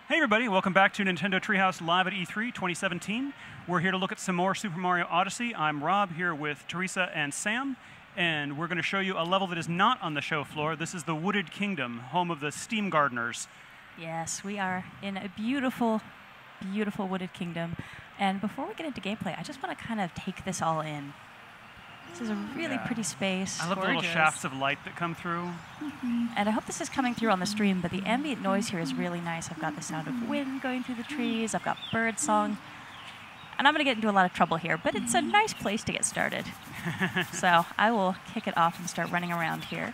Hey everybody, welcome back to Nintendo Treehouse Live at E3 2017. We're here to look at some more Super Mario Odyssey. I'm Rob here with Teresa and Sam, and we're going to show you a level that is not on the show floor. This is the Wooded Kingdom, home of the Steam Gardeners. Yes, we are in a beautiful, beautiful wooded kingdom. And before we get into gameplay, I just want to kind of take this all in. This is a really pretty space. I love the little shafts of light that come through. And I hope this is coming through on the stream, but the ambient noise here is really nice. I've got the sound of wind going through the trees. I've got bird song. And I'm going to get into a lot of trouble here, but it's a nice place to get started. So I will kick it off and start running around here.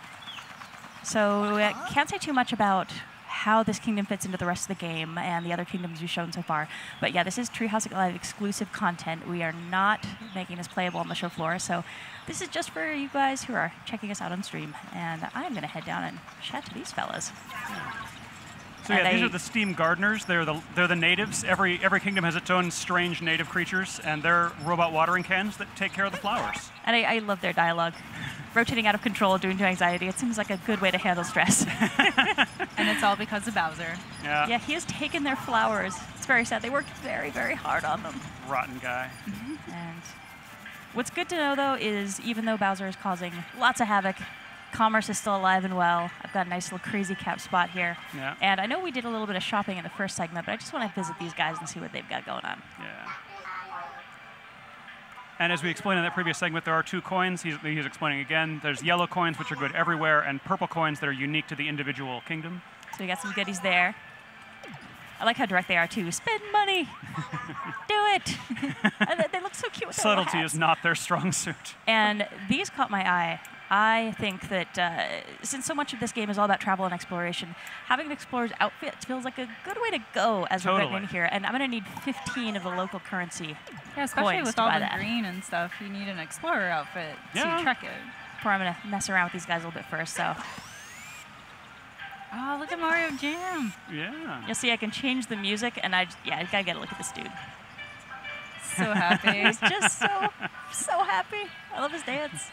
So I can't say too much about how this kingdom fits into the rest of the game and the other kingdoms we've shown so far. But yeah, this is Treehouse Live exclusive content. We are not making this playable on the show floor, so this is just for you guys who are checking us out on stream. And I'm going to head down and chat to these fellas. So yeah, these are the Steam Gardeners. They're the natives. Every kingdom has its own strange native creatures, and they're robot watering cans that take care of the flowers. And I love their dialogue. Rotating out of control, due to anxiety. It seems like a good way to handle stress. And it's all because of Bowser. Yeah. Yeah, he has taken their flowers. It's very sad. They worked very, very hard on them. Rotten guy. And what's good to know, though, is even though Bowser is causing lots of havoc, commerce is still alive and well. I've got a nice little crazy cap spot here. Yeah. And I know we did a little bit of shopping in the first segment, but I just want to visit these guys and see what they've got going on. Yeah. And as we explained in that previous segment, there are two coins. He's explaining again. There's yellow coins, which are good everywhere, and purple coins that are unique to the individual kingdom. So we got some goodies there. I like how direct they are, too. Spend money! Do it! And they look so cute with their little Subtlety hats. is not their strong suit. And these caught my eye. I think that since so much of this game is all about travel and exploration, having an explorer's outfit feels like a good way to go as we're getting in here. And I'm going to need 15 of the local currency. Yeah, especially coins with to all buy the that. green and stuff, you need an explorer outfit Yeah. to trek it. Before I'm going to mess around with these guys a little bit first. So Oh, look at Mario Jam. Yeah. you'll see I can change the music, and I got to get a look at this dude. So happy. He's just so happy. I love his dance.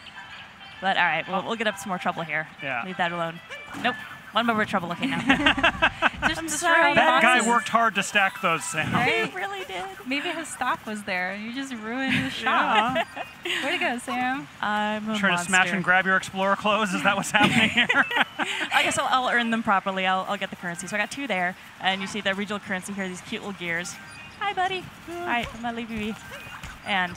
But all right, we'll get up some more trouble here. Yeah. Leave that alone. Nope. One more trouble. Okay, now. Just I'm destroying sorry. That boxes. guy worked hard to stack those, Sam. Right? He really did. Maybe his stock was there and you just ruined the shop. Yeah. Way to go, Sam. I'm a Trying to smash and grab your Explorer clothes? Is that what's happening here? I guess I'll earn them properly. I'll get the currency. So I got two there, and you see the regional currency here. These cute little gears. Hi, buddy. All right, I'm gonna leave you be. And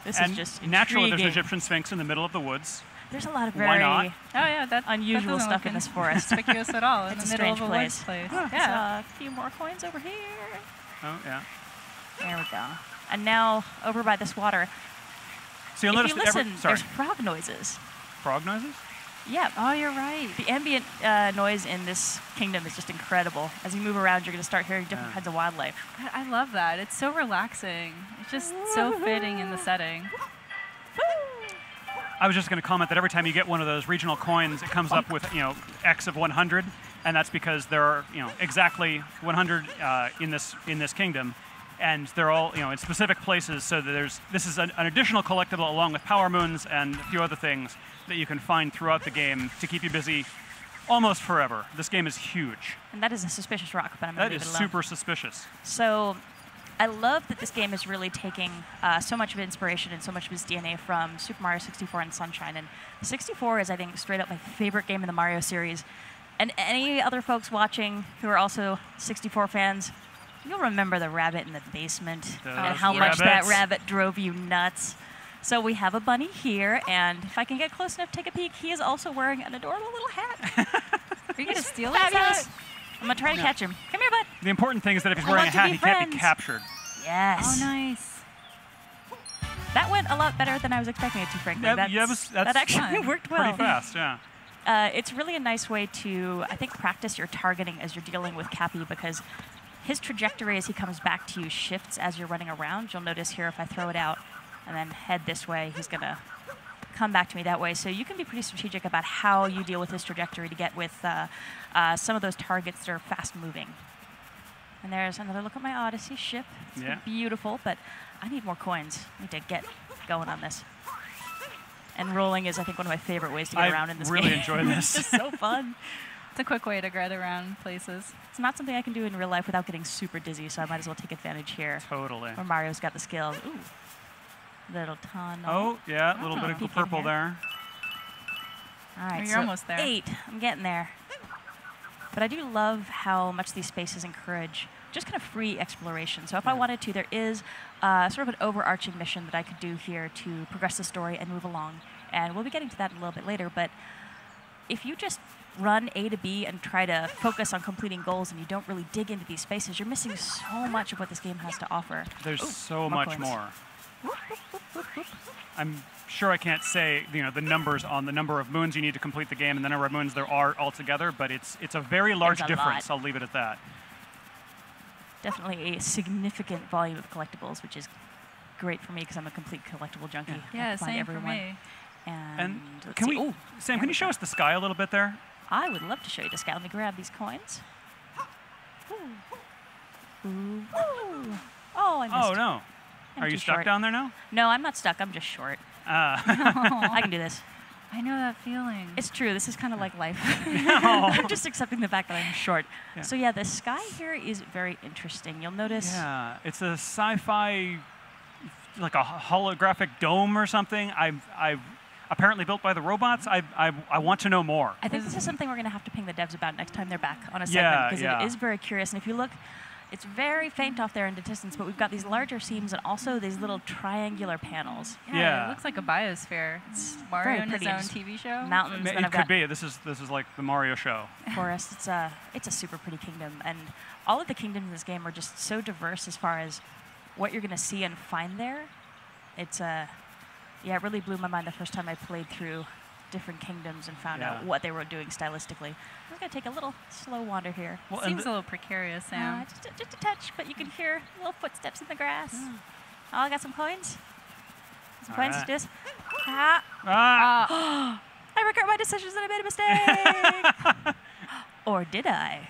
this is just naturally, there's an intriguing. Egyptian Sphinx in the middle of the woods. There's a lot of Why very not? Oh yeah, that unusual doesn't stuff look in this forest. conspicuous at all. In It's the a middle of strange a woods place. place. Yeah. A few more coins over here. Oh, yeah. There we go. And now over by this water. So you'll If notice you that listen, there's frog noises. frog noises? Yeah. Oh, you're right. The ambient noise in this kingdom is just incredible. As you move around, you're going to start hearing different kinds of wildlife. I love that. It's so relaxing. It's just so fitting in the setting. I was just going to comment that every time you get one of those regional coins, it comes up with, X of 100, and that's because there are, exactly 100 in this kingdom, and they're all, in specific places. So that this is an additional collectible along with power moons and a few other things that you can find throughout the game to keep you busy almost forever. This game is huge. And that is a suspicious rock, but I'm going That to leave is it alone. super suspicious. So I love that this game is really taking so much of inspiration and so much of its DNA from Super Mario 64 and Sunshine. And 64 is, I think, straight up my favorite game in the Mario series. And any other folks watching who are also 64 fans, you'll remember the rabbit in the basement and how much that rabbits. rabbit drove you nuts. So we have a bunny here, and if I can get close enough to take a peek, he is also wearing an adorable little hat. Are you going to steal his Fabulous. hat? I'm going to try to catch him. Come here, bud. The important thing is that if he's I wearing a want to hat, be he can't be friends. captured. Yes. Oh, nice. That went a lot better than I was expecting it to, frankly. Yeah, That's, that's that actually fun. worked well. Pretty fast, yeah. It's really a nice way to, I think, practice your targeting as you're dealing with Cappy, because his trajectory as he comes back to you shifts as you're running around. You'll notice here if I throw it out and then head this way, he's going to come back to me that way. So you can be pretty strategic about how you deal with his trajectory to get with some of those targets that are fast moving. And there's another look at my Odyssey ship. It's Yeah. beautiful, but I need more coins. I need to get going on this. And rolling is, I think, one of my favorite ways to get around in this really game. enjoy this. It's just so fun. It's a quick way to get around places. It's not something I can do in real life without getting super dizzy, so I might as well take advantage here. Totally. Where Mario's got the skills. Ooh. Little tunnel. Oh, yeah, a little bit of Peek in purple here. there. All right, You're almost there. 8. I'm getting there. But I do love how much these spaces encourage just kind of free exploration. So if I wanted to, there is sort of an overarching mission that I could do here to progress the story and move along. And we'll be getting to that a little bit later. But if you just run A to B and try to focus on completing goals and you don't really dig into these spaces, you're missing so much of what this game has to offer. There's so more much coins. more. I'm sure I can't say the numbers on the number of moons you need to complete the game and the number of moons there are altogether, but it's a very large There's a difference. lot. I'll leave it at that. Definitely a significant volume of collectibles, which is great for me because I'm a complete collectible junkie. Yeah, I find same for everyone. me. And let's can see. we, Ooh, Sam, can you show us the sky a little bit there? I would love to show you the sky. Let me grab these coins. Ooh. Ooh. Oh, I missed. Oh, no. I'm Are you too stuck short. down there now? No, I'm not stuck. I'm just short. I can do this. I know that feeling. It's true. This is kind of like life. No. I'm just accepting the fact that I'm short. Yeah. So yeah, the sky here is very interesting. You'll notice. Yeah, it's a sci-fi, like a holographic dome or something. I've apparently built by the robots. I want to know more. I think this is something we're going to have to ping the devs about next time they're back on a Yeah, segment because yeah. it is very curious. And if you look, it's very faint off there in the distance, but we've got these larger seams and also these little triangular panels. Yeah. It looks like a biosphere. It's Mario very in his pretty. own Just TV show. Mountains. Then It I've could got be. This is like the Mario show. forest. It's a super pretty kingdom, and all of the kingdoms in this game are just so diverse as far as what you're going to see and find there. It's yeah, it really blew my mind the first time I played through different kingdoms and found out what they were doing stylistically. I'm going to take a little slow wander here. Well, Seems a little precarious, Sam. Just a touch, but you can hear little footsteps in the grass. Oh, I got some coins. Some All coins right. to just. Ah, I regret my decisions and I made a mistake. Or did I?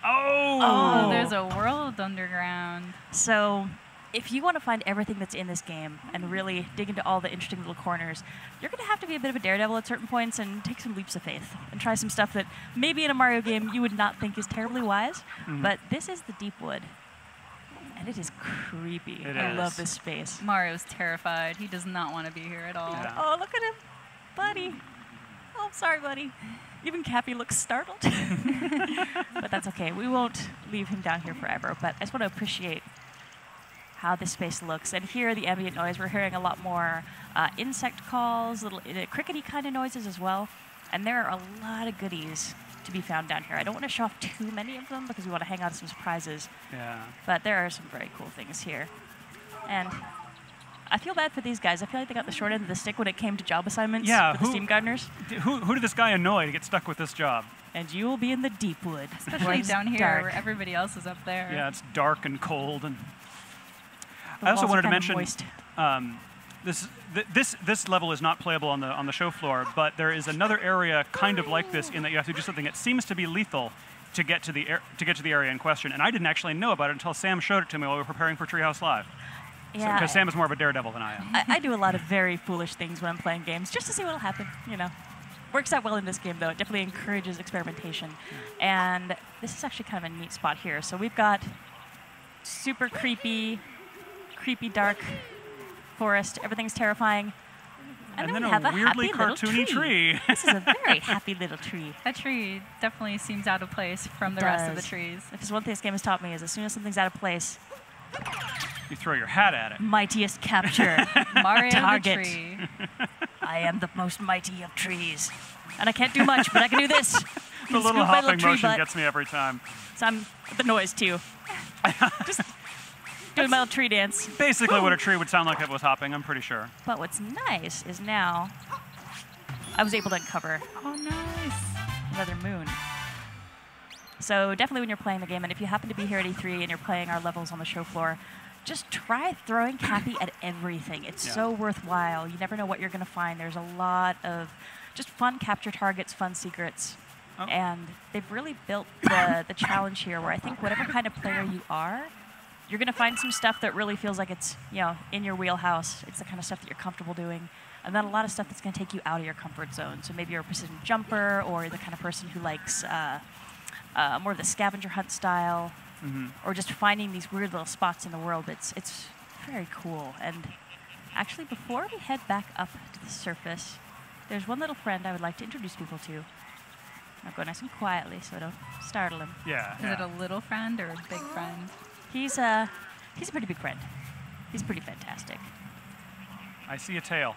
Oh! Oh, there's a world underground. So, if you want to find everything that's in this game and really dig into all the interesting little corners, you're going to have to be a bit of a daredevil at certain points and take some leaps of faith and try some stuff that maybe in a Mario game you would not think is terribly wise. But this is the Deep Wood, and it is creepy. I love this space. Mario's terrified. He does not want to be here at all. Yeah. Oh, look at him, buddy. Oh, I'm sorry, buddy. Even Cappy looks startled. But that's okay. We won't leave him down here forever. But I just want to appreciate how this space looks. And here, the ambient noise, we're hearing a lot more insect calls, little crickety kind of noises as well. And there are a lot of goodies to be found down here. I don't want to show off too many of them because we want to hang on to some surprises. Yeah. But there are some very cool things here. And I feel bad for these guys. I feel like they got the short end of the stick when it came to job assignments Yeah, for the Steam Gardeners. Who did this guy annoy to get stuck with this job? And you will be in the Deep Wood. where Especially it's down here dark. where everybody else is up there. Yeah, it's dark and cold. And The I also walls are wanted to kinda mention moist. this level is not playable on the show floor, but there is another area kind of like this in that you have to do something that seems to be lethal to get to the area in question. And I didn't actually know about it until Sam showed it to me while we were preparing for Treehouse Live. Yeah, Because Sam is more of a daredevil than I am. I do a lot of very foolish things when I'm playing games, just to see what'll happen, you know. Works out well in this game, though. It definitely encourages experimentation. And this is actually kind of a neat spot here. So we've got super creepy, dark forest. Everything's terrifying. And then we a have weirdly happy little cartoony tree. This is a very happy little tree. That tree definitely seems out of place from the rest of the trees. If there's one thing this game has taught me is as soon as something's out of place, You throw your hat at it. mightiest capture. Mario the Target. tree. I am the most mighty of trees. And I can't do much, but I can do this. The little Scoop my hopping tree motion butt. gets me every time. So I'm the noise too. Just doing my little tree dance. Basically what a tree would sound like if it was hopping, I'm pretty sure. But what's nice is now I was able to uncover Oh, nice. another moon. So definitely when you're playing the game, and if you happen to be here at E3 and you're playing our levels on the show floor, just try throwing Cappy at everything. It's so worthwhile. You never know what you're going to find. There's a lot of just fun capture targets, fun secrets. Oh. And they've really built the challenge here where I think whatever kind of player you are, you're going to find some stuff that really feels like it's, you know, in your wheelhouse. It's the kind of stuff that you're comfortable doing. And then a lot of stuff that's going to take you out of your comfort zone. So maybe you're a precision jumper, or the kind of person who likes more of the scavenger hunt style, or just finding these weird little spots in the world. It's very cool. And actually, before we head back up to the surface, there's one little friend I would like to introduce people to. I'll go nice and quietly so I don't startle him. Yeah. Is it a little friend or a big friend? He's a pretty big friend. He's pretty fantastic. I see a tail.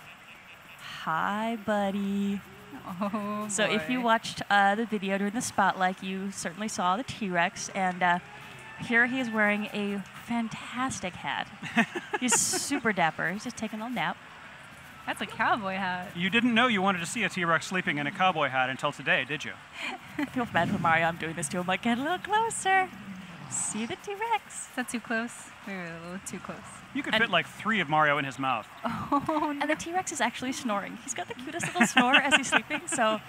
Hi, buddy. Oh, So if you boy. watched the video during the spotlight, you certainly saw the T-Rex, and here he is wearing a fantastic hat. He's super dapper. He's just taking a little nap. That's a cowboy hat. You didn't know you wanted to see a T-Rex sleeping in a cowboy hat until today, did you? I feel bad for Mario. I'm doing this to him. Like, get a little closer. See the T-Rex. Is that too close? We were a little too close. You could And- fit like 3 of Mario in his mouth. And the T-Rex is actually snoring. He's got the cutest little snore as he's sleeping, so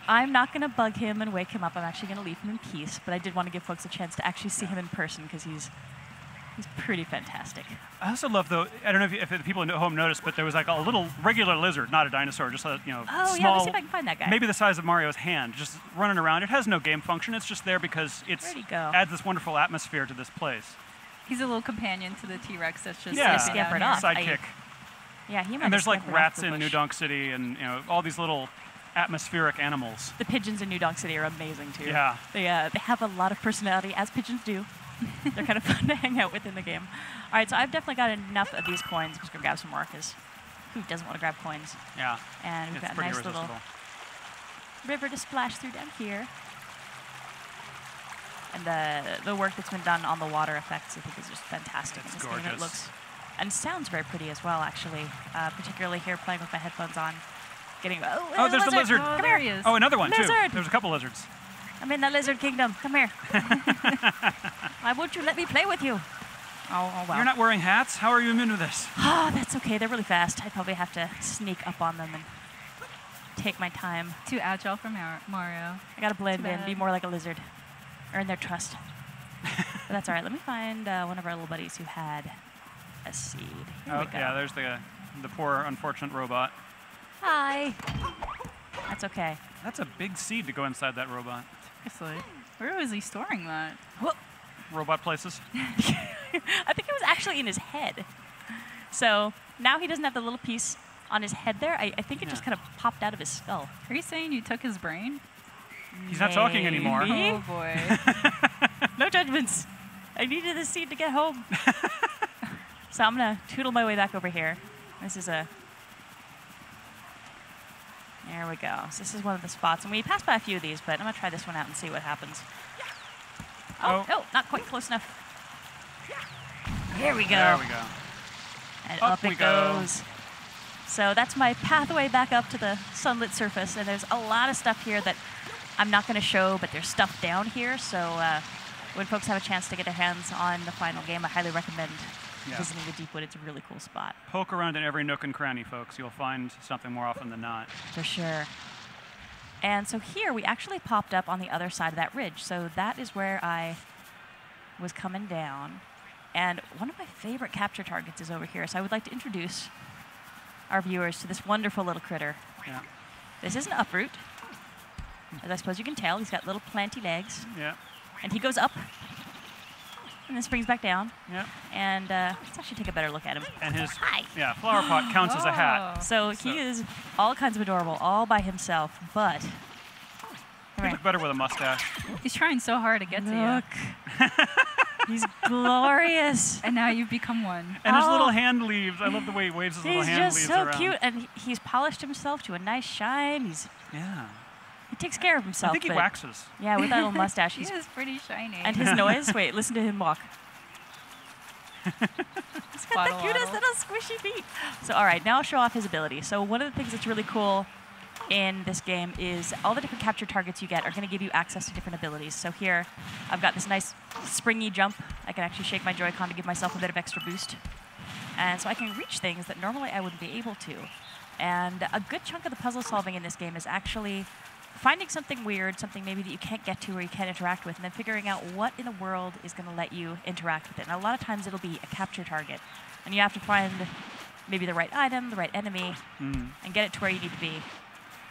I'm not going to bug him and wake him up. I'm actually going to leave him in peace, but I did want to give folks a chance to actually see him in person because he's pretty fantastic. I also love, though, I don't know if the people at home noticed, but there was like a little regular lizard, not a dinosaur, just a Oh, yeah, small, let's see if I can find that guy. maybe the size of Mario's hand, just running around. It has no game function. It's just there because it Where'd he go? adds this wonderful atmosphere to this place. He's a little companion to the T-Rex that's just Yeah. sleeping out Scampered here. off. Sidekick. Yeah, he might And have there's like scampered off rats the in New bush. Donk City and all these little atmospheric animals. The pigeons in New Donk City are amazing, too. Yeah. They have a lot of personality, as pigeons do. They're kind of fun to hang out with in the game. All right, so I've definitely got enough of these coins. I'm just going to grab some more, because who doesn't want to grab coins? Yeah. And we've It's got a pretty nice little irresistible. river to splash through down here. And the work that's been done on the water effects, I think, is just fantastic. It's in this game. It gorgeous. looks and sounds very pretty as well, actually. Particularly here, playing with my headphones on, getting Oh, there's the lizard. Oh, Come there here. he is. Oh, another one, too. Lizard. There's a couple lizards. I'm in the lizard kingdom. Come here. Why won't you let me play with you? Oh well. You're not wearing hats? How are you immune to this? Oh, that's okay. They're really fast. I probably have to sneak up on them and take my time. Too agile for Mario. I gotta blend Too in, be bad. more like a lizard, earn their trust. But that's all right. Let me find one of our little buddies who had a seed. Here Oh, we go. yeah, there's the poor, unfortunate robot. Hi. That's okay. That's a big seed to go inside that robot. Seriously. Where was he storing that? Whoa. Robot places. I think it was actually in his head. So now he doesn't have the little piece on his head there. I think it just Yeah. kind of popped out of his skull. Are you saying you took his brain? He's not talking anymore. Maybe. Oh boy. No judgments. I needed this seed to get home. So I'm going to tootle my way back over here. This is a... There we go. So this is one of the spots. And we passed by a few of these, but I'm going to try this one out and see what happens. Oh, Oh. not quite close enough. Here we go. There we go. And Up up we it go. goes. So that's my pathway back up to the sunlit surface. And there's a lot of stuff here that I'm not going to show, but there's stuff down here. So when folks have a chance to get their hands on the final game, I highly recommend Yeah. visiting the Deepwood. It's a really cool spot. Poke around in every nook and cranny, folks. You'll find something more often than not. For sure. And so here we actually popped up on the other side of that ridge. So that is where I was coming down. And one of my favorite capture targets is over here. So I would like to introduce our viewers to this wonderful little critter. Yeah. This is an Uproot. As I suppose you can tell, he's got little planty legs. Yeah. And he goes up and then springs back down. Yeah. And let's actually take a better look at him. And his Hi. flower pot counts as a hat. Oh. So he is all kinds of adorable, all by himself, but... He'd look better with a mustache. He's trying so hard to get to you. Look. He's glorious. And now you've become one. And his Oh. little hand leaves. I love the way he waves his little He's hand just leaves so around. cute, and he's polished himself to a nice shine. Yeah. He takes care of I himself. think he but- waxes. Yeah, with that little mustache. He He's, is pretty shiny. and his noise. Wait, listen to him walk. He's got the Waddle, cutest waddle. little squishy feet. So, all right, now I'll show off his ability. So, one of the things that's really cool in this game is all the different capture targets you get are going to give you access to different abilities. So here, I've got this nice springy jump. I can actually shake my Joy-Con to give myself a bit of extra boost. And so I can reach things that normally I wouldn't be able to. And a good chunk of the puzzle solving in this game is actually finding something weird, something maybe that you can't get to or you can't interact with, and then figuring out what in the world is going to let you interact with it. And a lot of times it'll be a capture target. And you have to find maybe the right item, the right enemy, and get it to where you need to be.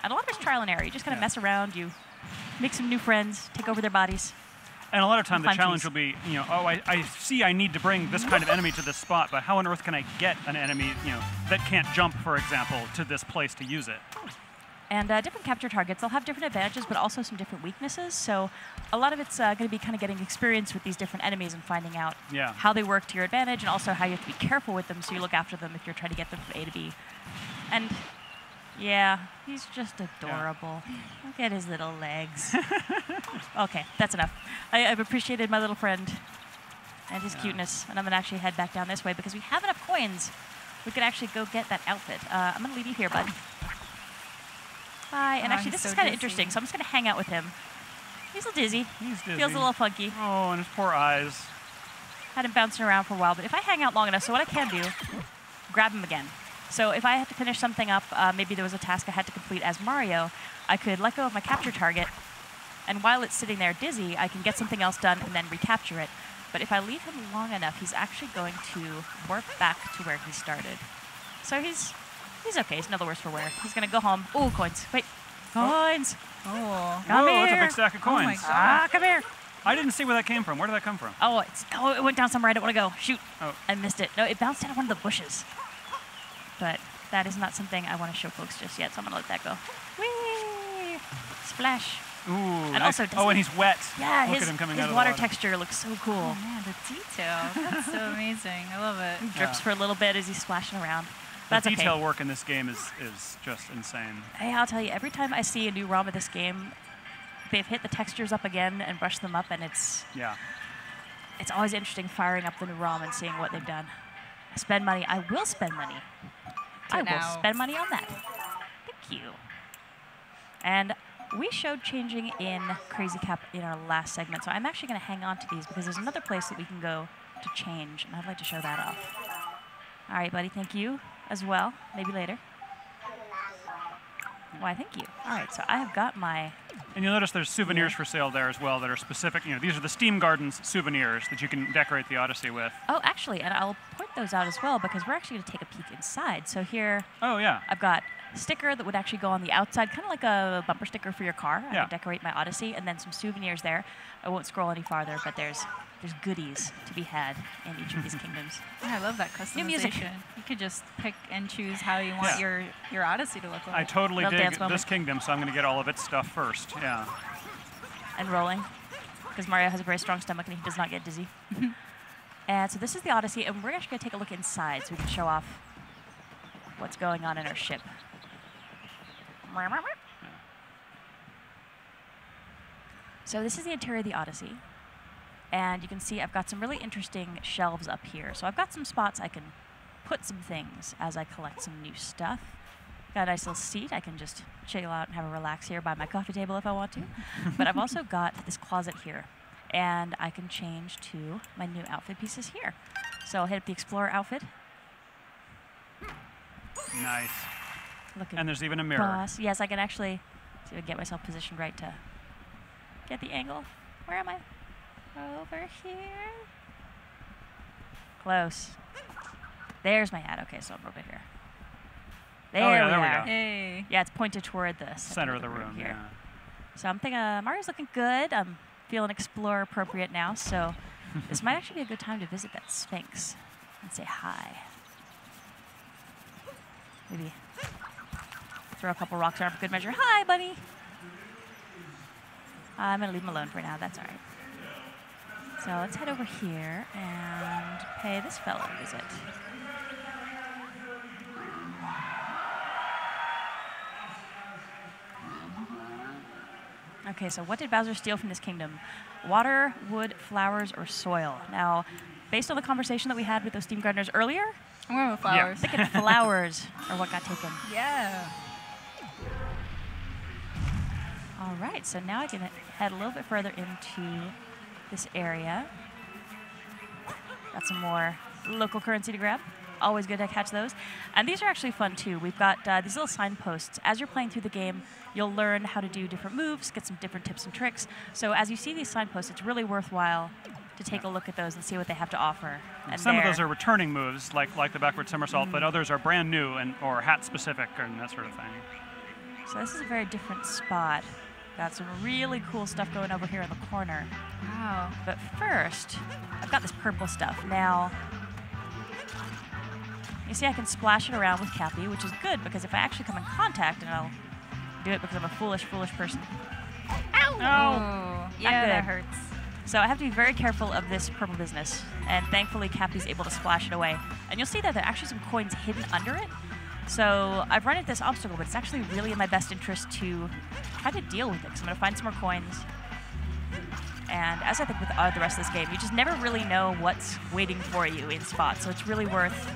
And a lot of it's trial and error. You just kind of mess around, you make some new friends, take over their bodies. And a lot of time the challenge trees. will be, oh, I see I need to bring this kind of enemy to this spot, but how on earth can I get an enemy, that can't jump, for example, to this place to use it? And different capture targets, they'll have different advantages, but also some different weaknesses. So a lot of it's going to be kind of getting experience with these different enemies and finding out how they work to your advantage, and also how you have to be careful with them so you look after them if you're trying to get them from A to B. And yeah, he's just adorable. Look at his little legs. Okay, that's enough. I've appreciated my little friend and his cuteness, and I'm going to actually head back down this way because we have enough coins. We could actually go get that outfit. I'm going to leave you here, bud. Hi, and actually this is kind of interesting, so I'm just going to hang out with him. He's a little dizzy. He's dizzy. Feels a little funky. Oh, and his poor eyes. Had him bouncing around for a while, but if I hang out long enough, so what I can do, grab him again. So if I had to finish something up, maybe there was a task I had to complete as Mario, I could let go of my capture target, and while it's sitting there dizzy, I can get something else done and then recapture it. But if I leave him long enough, he's actually going to warp back to where he started. So he's okay. He's no the worse for wear. He's going to go home. Ooh, coins. Wait. Coins. Oh. Come here. That's a big stack of coins. Oh my God. Come here. I didn't see where that came from. Where did that come from? Oh, it went down somewhere I don't want to go. Shoot. Oh. I missed it. No, it bounced out of one of the bushes. But that is not something I want to show folks just yet, so I'm going to let that go. Whee! Splash. Ooh, And nice. also, Oh, and he's wet. Yeah, Look his at him coming his out of water the water. texture looks so cool. Oh man, the detail. That's so amazing. I love it. Drips for a little bit as he's splashing around. The That's detail okay. work in this game is just insane. Hey, I'll tell you, every time I see a new ROM of this game, they've hit the textures up again and brushed them up, and it's always interesting firing up the new ROM and seeing what they've done. Spend money. I will spend money. I will spend money on that. Thank you. And we showed changing in Crazy Cap in our last segment, so I'm actually going to hang on to these because there's another place that we can go to change, and I'd like to show that off. All right, buddy, thank you as well. Maybe later. Why, thank you. All right, so I have got my... And you'll notice there's souvenirs for sale there as well that are specific. These are the Steam Gardens souvenirs that you can decorate the Odyssey with. Oh, actually, and I'll point those out as well because we're actually going to take a peek inside. So here, I've got a sticker that would actually go on the outside, kind of like a bumper sticker for your car. I can decorate my Odyssey, and then some souvenirs there. I won't scroll any farther, but there's goodies to be had in each of these kingdoms. Yeah, I love that customization. New music. You could just pick and choose how you want your Odyssey to look like. I totally Love dig dance this moment. kingdom, so I'm going to get all of its stuff first. Yeah. And rolling, because Mario has a very strong stomach and he does not get dizzy. And so this is the Odyssey, and we're actually going to take a look inside so we can show off what's going on in our ship. So this is the interior of the Odyssey. And you can see I've got some really interesting shelves up here. So I've got some spots I can put some things as I collect some new stuff. Got a nice little seat. I can just chill out and have a relax here by my coffee table if I want to. But I've also got this closet here. And I can change to my new outfit pieces here. So I'll hit up the Explorer outfit. Nice. Looking And there's even a mirror. boss. Yes, I can actually see if I can get myself positioned right to get the angle. Where am I? Over here. Close. There's my hat. Okay, so I'm over here. There, there we we are. go. Hey. Yeah, it's pointed toward the Center of the room, here. yeah. So I'm thinking Mario's looking good. I'm feeling Explorer appropriate now, so this might actually be a good time to visit that Sphinx and say hi. Maybe throw a couple rocks around for good measure. Hi, buddy. I'm going to leave him alone for now. That's all right. So let's head over here and pay this fellow a visit. Okay, so what did Bowser steal from this kingdom? Water, wood, flowers, or soil? Now, based on the conversation that we had with those Steam Gardeners earlier, I'm going with flowers. I think flowers are what got taken. Yeah. All right, so now I can head a little bit further into this area. Got some more local currency to grab. Always good to catch those. And these are actually fun too. We've got these little signposts. As you're playing through the game, you'll learn how to do different moves, get some different tips and tricks. So as you see these signposts, it's really worthwhile to take a look at those and see what they have to offer. And some of those are returning moves, like the backward somersault, but others are brand new or hat specific and that sort of thing. So this is a very different spot. Got some really cool stuff going over here in the corner. Wow. But first, I've got this purple stuff. Now, you see I can splash it around with Cappy, which is good because if I actually come in contact, and I'll do it because I'm a foolish person. Ow! Oh, yeah, that hurts. So I have to be very careful of this purple business, and thankfully Cappy's able to splash it away. And you'll see that there are actually some coins hidden under it. So I've run into this obstacle, but it's actually really in my best interest to try to deal with it, because I'm going to find some more coins. And as I think with the rest of this game, you just never really know what's waiting for you in spots, so it's really worth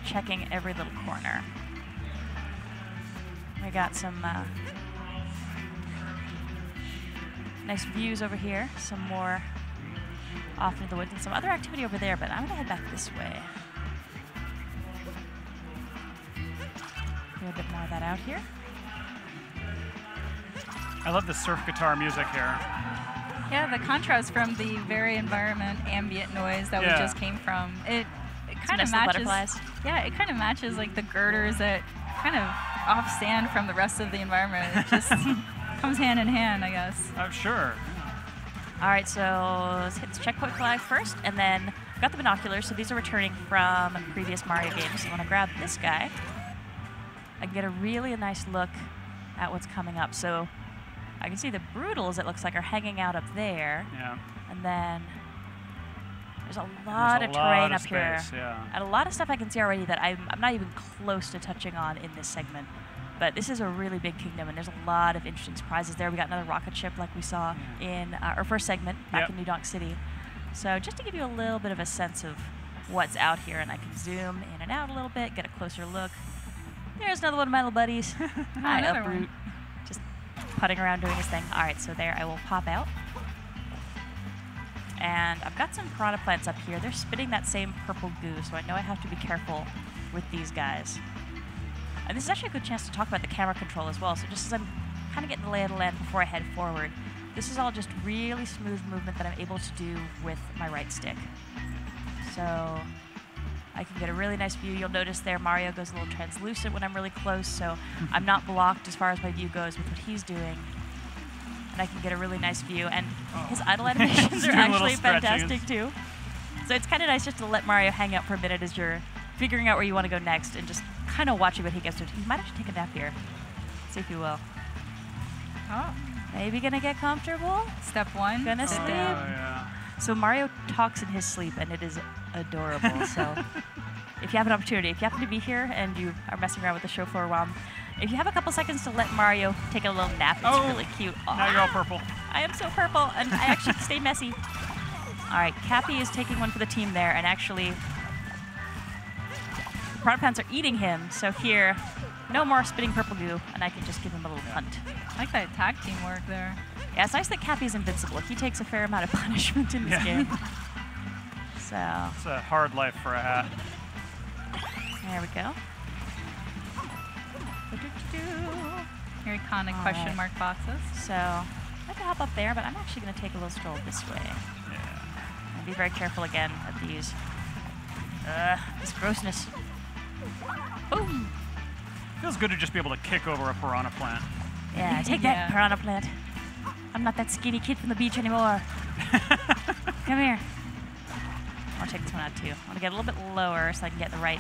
checking every little corner. We got some nice views over here, some more off into the woods, and some other activity over there, but I'm going to head back this way. Do a bit more of that out here. I love the surf guitar music here. Yeah, the contrast from the very ambient noise that we just came from. It kind of matches. Butterflies. Yeah, it kind of matches like the girders that kind of offstand from the rest of the environment. It just comes hand in hand, I guess. Sure. All right, so let's hit this checkpoint flag first, and then I've got the binoculars. So these are returning from previous Mario games. So I want to grab this guy. I can get a really nice look at what's coming up. So I can see the Brutals, it looks like, are hanging out up there. Yeah. And then there's a lot of terrain up here. Yeah. And a lot of stuff I can see already that I'm not even close to touching on in this segment. But this is a really big kingdom, and there's a lot of interesting surprises there. We got another rocket ship like we saw in our first segment back in New Donk City. So just to give you a little bit of a sense of what's out here, and I can zoom in and out a little bit, get a closer look. There's another one of my little buddies. Hi, Uproot. Just putting around doing his thing. All right, so there I will pop out. And I've got some piranha plants up here. They're spitting that same purple goo, so I know I have to be careful with these guys. And this is actually a good chance to talk about the camera control as well. So just as I'm kind of getting the lay of the land before I head forward, this is all just really smooth movement that I'm able to do with my right stick. So I can get a really nice view. You'll notice there Mario goes a little translucent when I'm really close, so I'm not blocked as far as my view goes with what he's doing. And I can get a really nice view. And his idle animations are actually fantastic too. So it's kind of nice just to let Mario hang out for a minute as you're figuring out where you want to go next and just kind of watching what he gets to. He might actually take a nap here. See if he will. Oh. Maybe gonna get comfortable. Step one. Gonna sleep. Yeah. So Mario talks in his sleep, and it is adorable. So if you have an opportunity, if you happen to be here and you are messing around with the show floor while if you have a couple seconds to let Mario take a little nap, it's really cute. Oh, now you're all purple. I am so purple, and I actually stay messy. All right, Cappy is taking one for the team there, and actually the piranha plants are eating him. So here, no more spitting purple goo, and I can just give him a little punt. I like that tag teamwork there. Yeah, it's nice that Cappy's invincible. He takes a fair amount of punishment in this game. So it's a hard life for a hat. There we go. Your iconic question mark boxes. So I can hop up there, but I'm actually going to take a little stroll this way. Yeah. And be very careful again of these. This grossness. Boom! Feels good to just be able to kick over a piranha plant. Yeah, take that, piranha plant. I'm not that skinny kid from the beach anymore. Come here. I'll check this one out too. I want to get a little bit lower so I can get the right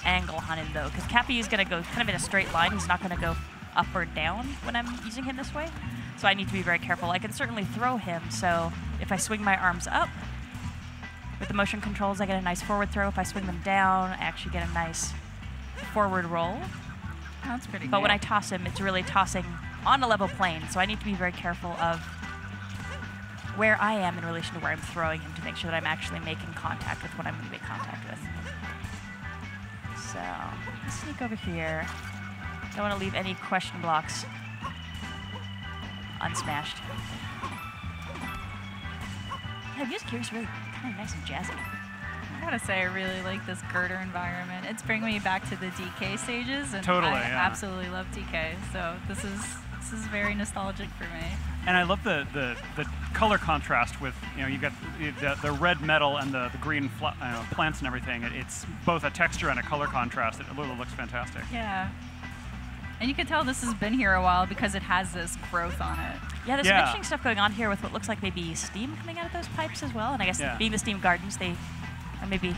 angle on him though, because Cappy is going to go kind of in a straight line. He's not going to go up or down when I'm using him this way. So I need to be very careful. I can certainly throw him, so if I swing my arms up, with the motion controls I get a nice forward throw. If I swing them down, I actually get a nice forward roll. That's pretty good. But when I toss him, it's really tossing on a level plane, so I need to be very careful of where I am in relation to where I'm throwing him to make sure that I'm actually making contact with what I'm going to make contact with. So, let's sneak over here. Don't want to leave any question blocks unsmashed. Yeah, the music here is really kind of nice and jazzy. I gotta say, I really like this girder environment. It's bringing me back to the DK stages, and Totally, I absolutely love DK. So this is very nostalgic for me. And I love the color contrast with, you know, you've got the red metal and the green plants and everything. It's both a texture and a color contrast. It really looks fantastic. Yeah. And you can tell this has been here a while because it has this growth on it. Yeah, there's some interesting stuff going on here with what looks like maybe steam coming out of those pipes as well. And I guess being the steam gardens, they are maybe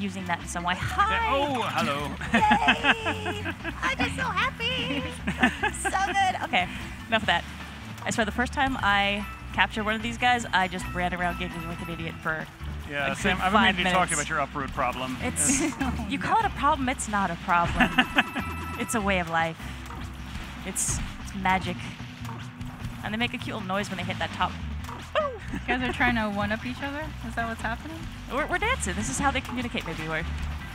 using that in some way. Hi! Yeah. Oh, hello. Yay! I'm just so happy. So good. Okay, enough of that. I swear, the first time I captured one of these guys, I just ran around giggling like an idiot for Yeah, a Sam, good I've been 5 meaning to talk to you minutes. about your uproot problem. It's you call it a problem, it's not a problem. It's a way of life. It's magic. And they make a cute little noise when they hit that top. You guys are trying to one-up each other? Is that what's happening? We're dancing. This is how they communicate. Maybe we're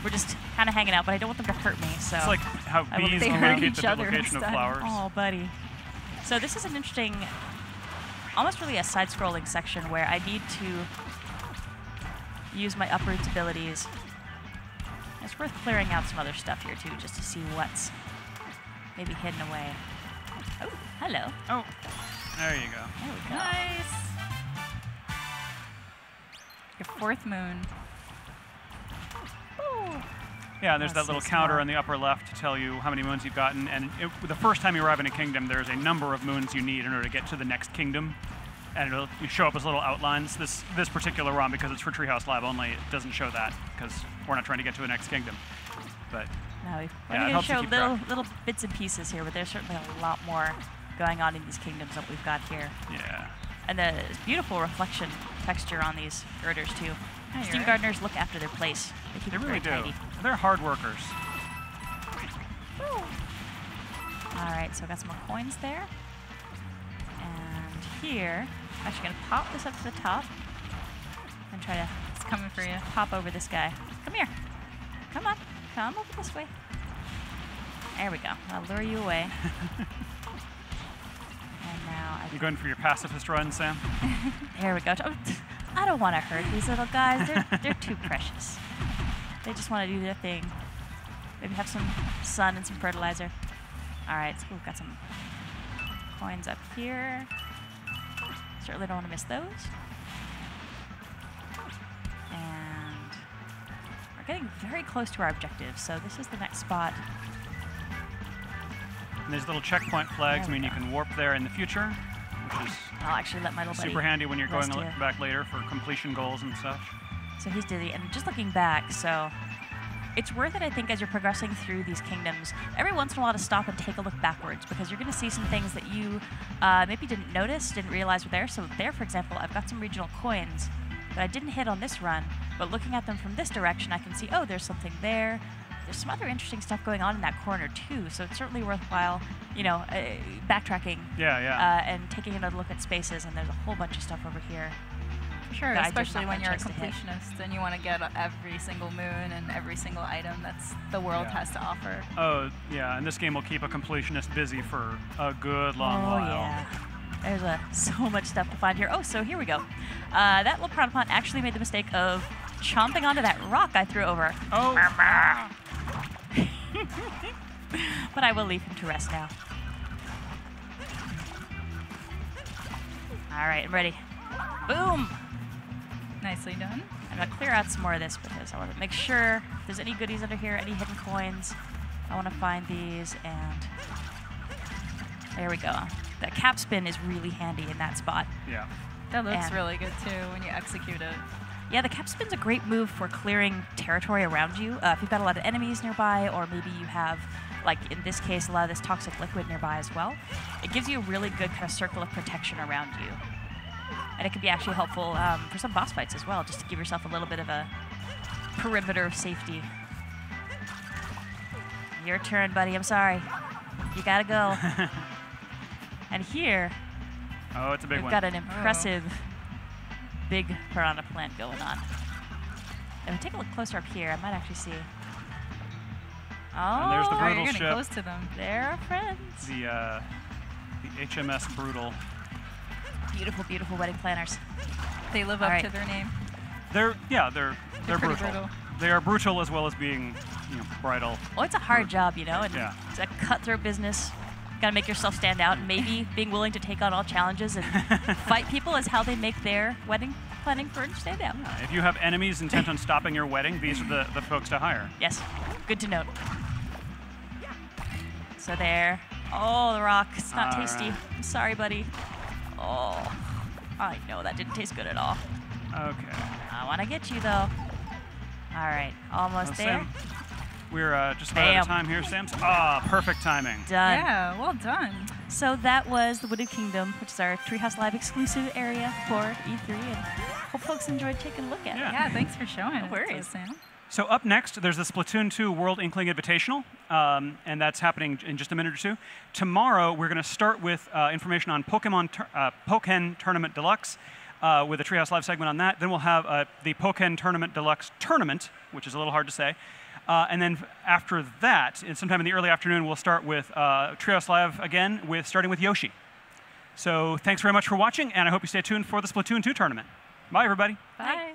just kind of hanging out, but I don't want them to hurt me. So It's like how I will- bees they hurt communicate each the other duplication of instead. flowers. Oh, buddy. So this is an interesting, almost really a side-scrolling section where I need to use my Uproot's abilities. It's worth clearing out some other stuff here too, just to see what's maybe hidden away. Oh, hello. Oh, there you go. There we go. Nice. Your fourth moon. Ooh. Yeah, and there's Let's that little see some counter more. on the upper left to tell you how many moons you've gotten. And the first time you arrive in a kingdom, there's a number of moons you need in order to get to the next kingdom. And it'll show up as little outlines. This particular ROM, because it's for Treehouse Lab only, it doesn't show that because we're not trying to get to the next kingdom. But No, we're it going to helps you show keep little bits and pieces here, but there's certainly a lot more going on in these kingdoms that we've got here. yeah. And the beautiful reflection texture on these girders too. Yeah, you're Steam right. gardeners look after their place. They keep They it really very do. tidy. They're hard workers. All right, so I got some more coins there. And here, I'm actually going to pop this up to the top and try to It's coming for you. pop over this guy. Come here. Come on. Come over this way. There we go. I'll lure you away. And now You going for your pacifist run, Sam? There we go. Oh, I don't want to hurt these little guys. They're too precious. They just want to do their thing. Maybe have some sun and some fertilizer. All right, so we've got some coins up here. Certainly don't want to miss those. And we're getting very close to our objective, so this is the next spot. And these little checkpoint flags There we mean you go. can warp there in the future, which is I'll actually let my little buddy super handy when you're going rest here. back later for completion goals and such. So he's dizzy, and just looking back, so it's worth it, I think, as you're progressing through these kingdoms, every once in a while to stop and take a look backwards, because you're going to see some things that you maybe didn't notice, didn't realize were there. So there, for example, I've got some regional coins that I didn't hit on this run, but looking at them from this direction, I can see, oh, there's something there. There's some other interesting stuff going on in that corner, too, so it's certainly worthwhile, you know, backtracking Yeah. and taking another look at spaces, and there's a whole bunch of stuff over here. Sure, that I did especially not when have a you're a chance to hit. completionist and you want to get every single moon and every single item that's the world Yeah. has to offer. Oh, yeah, and this game will keep a completionist busy for a good long while. Yeah. There's so much stuff to find here. Oh, so here we go. That little piranha plant actually made the mistake of chomping onto that rock I threw over. Oh, But I will leave him to rest now. All right, I'm ready. Boom! Nicely done. I'm going to clear out some more of this because I want to make sure if there's any goodies under here, any hidden coins. I want to find these, and there we go. The cap spin is really handy in that spot. yeah. That looks And- really good too when you execute it. Yeah, the cap spin's a great move for clearing territory around you. If you've got a lot of enemies nearby, or maybe you have, like in this case, a lot of this toxic liquid nearby as well. It gives you a really good kind of circle of protection around you. And it can be actually helpful for some boss fights as well, just to give yourself a little bit of a perimeter of safety. Your turn, buddy. I'm sorry. You gotta go. And here, Oh, it's a big we've one. got an impressive big piranha plant going on. If we take a look closer up here, I might actually see. Oh, And there's the Oh, brutal you're getting ship. close to them. they're our friends. The HMS Brutal. Beautiful, beautiful wedding planners. They live All up right. to their name. They're pretty brutal. brutal. They are brutal as well as being, bridal. Oh, it's a hard job, you know, and Yeah. it's a cutthroat business. Gotta make yourself stand out. Maybe being willing to take on all challenges and fight people is how they make their wedding planning furniture stand out. If you have enemies intent on stopping your wedding, these are the folks to hire. Yes, good to note. So there. Oh, the rock. It's not tasty. Right. I'm sorry, buddy. Oh, I know that didn't taste good at all. Okay. I want to get you, though. All right, almost there. Sam, we're just about out of time here, Sam. Perfect timing. Done. Yeah, well done. So that was the Wooded Kingdom, which is our Treehouse Live exclusive area for E3, and hope folks enjoyed taking a look at it. Yeah, thanks for showing it. No worries. Sam. So up next, there's the Splatoon 2 World Inkling Invitational, and that's happening in just a minute or two. Tomorrow, we're going to start with information on Pokken Tournament Deluxe, with a Treehouse Live segment on that. Then we'll have the Pokken Tournament Deluxe Tournament, which is a little hard to say. And then after that, and sometime in the early afternoon, we'll start with Treehouse Live again, starting with Yoshi. So thanks very much for watching, and I hope you stay tuned for the Splatoon 2 tournament. Bye, everybody. Bye.